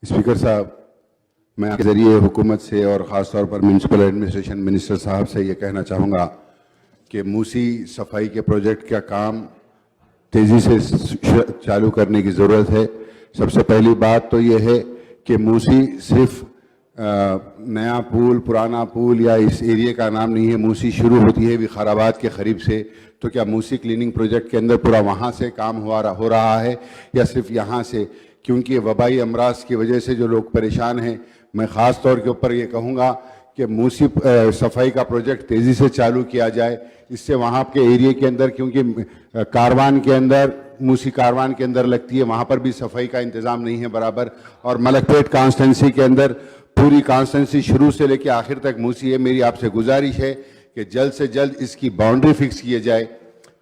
Speaker साहब, मैं आपके ज़रिए हुकूमत से और ख़ास तौर पर म्यूनसिपल एडमिनिस्ट्रेशन मिनिस्टर साहब से ये कहना चाहूँगा कि मूसी सफाई के प्रोजेक्ट का काम तेज़ी से चालू करने की ज़रूरत है। सबसे पहली बात तो ये है कि मूसी सिर्फ नया पुल, पुराना पुल या इस एरिया का नाम नहीं है। मूसी शुरू होती है विखाराबाद के करीब से। तो क्या मूसी क्लीनिंग प्रोजेक्ट के अंदर पूरा वहाँ से काम हो रहा है या सिर्फ यहाँ से? क्योंकि वबाई अमराज की वजह से जो लोग परेशान हैं, मैं ख़ास तौर के ऊपर ये कहूँगा कि मूसी सफाई का प्रोजेक्ट तेज़ी से चालू किया जाए। इससे वहाँ के एरिया के अंदर, क्योंकि कारवान के अंदर, मूसी कारवान के अंदर लगती है, वहाँ पर भी सफाई का इंतज़ाम नहीं है बराबर। और मलकपेट कॉन्स्टिट्यूंसी के अंदर पूरी कॉन्स्टिट्यूंसी शुरू से लेकर आखिर तक मूसी है। मेरी आपसे गुजारिश है कि जल्द से जल्द इसकी बाउंड्री फिक्स किए जाए,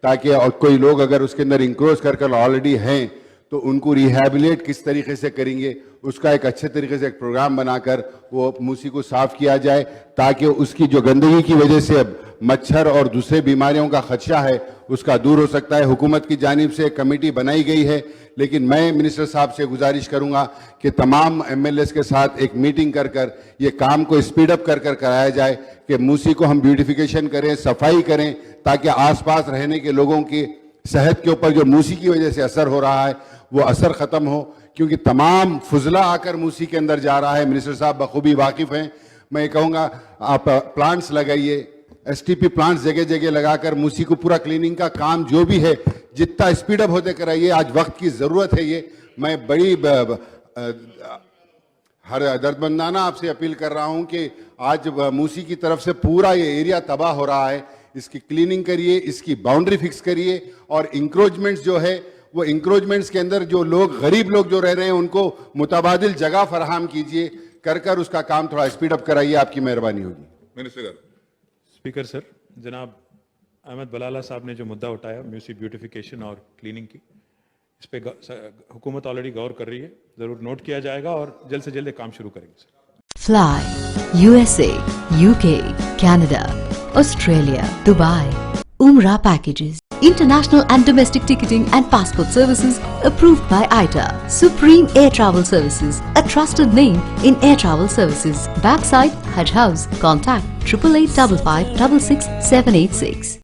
ताकि और कोई लोग अगर उसके अंदर इंक्रोच कर ऑलरेडी हैं तो उनको रिहैबिलिटेट किस तरीके से करेंगे, उसका एक अच्छे तरीके से एक प्रोग्राम बनाकर वो मूसी को साफ़ किया जाए, ताकि उसकी जो गंदगी की वजह से अब मच्छर और दूसरे बीमारियों का खदशा है उसका दूर हो सकता है। हुकूमत की जानिब से एक कमेटी बनाई गई है, लेकिन मैं मिनिस्टर साहब से गुजारिश करूंगा कि तमाम एमएलएस के साथ एक मीटिंग कर ये काम को स्पीड अप कर कराया जाए कि मूसी को हम ब्यूटिफिकेशन करें, सफाई करें, ताकि आसपास रहने के लोगों की सेहत के ऊपर जो मूसी की वजह से असर हो रहा है वो असर ख़त्म हो। क्योंकि तमाम फुजला आकर मूसी के अंदर जा रहा है। मिनिस्टर साहब बखूबी वाकिफ़ हैं। मैं कहूँगा आप प्लांट्स लगाइए, एसटीपी प्लांट्स जगह जगह लगाकर मूसी को पूरा क्लीनिंग का काम जो भी है जितना स्पीड अप होते कराइए। आज वक्त की ज़रूरत है ये। मैं बड़ी हर दर्दमंदाना आपसे अपील कर रहा हूँ कि आज मूसी की तरफ से पूरा ये एरिया तबाह हो रहा है, इसकी क्लीनिंग करिए, इसकी बाउंड्री फिक्स करिए, और इंक्रोचमेंट्स जो है वो इंक्रोचमेंट्स के अंदर जो लोग, गरीब लोग जो रह रहे हैं, उनको मुतबादिल जगह फराहम कीजिए, कर उसका काम थोड़ा स्पीड अप कराइए। आपकी मेहरबानी होगी। मिनिस्टर स्पीकर सर, जनाब अहमद बलाला साहब ने जो मुद्दा उठाया म्यूसी ब्यूटिफिकेशन और क्लीनिंग की, इस पे हुकूमत ऑलरेडी गौर कर रही है, जरूर नोट किया जाएगा और जल्द से जल्द काम शुरू करेंगे sir. Fly USA, UK, Canada, Australia, Dubai. Umrah packages. International and domestic ticketing and passport services approved by ITA. Supreme Air Travel Services, a trusted name in air travel services. Backside Hajj House. Contact 8855 556 786.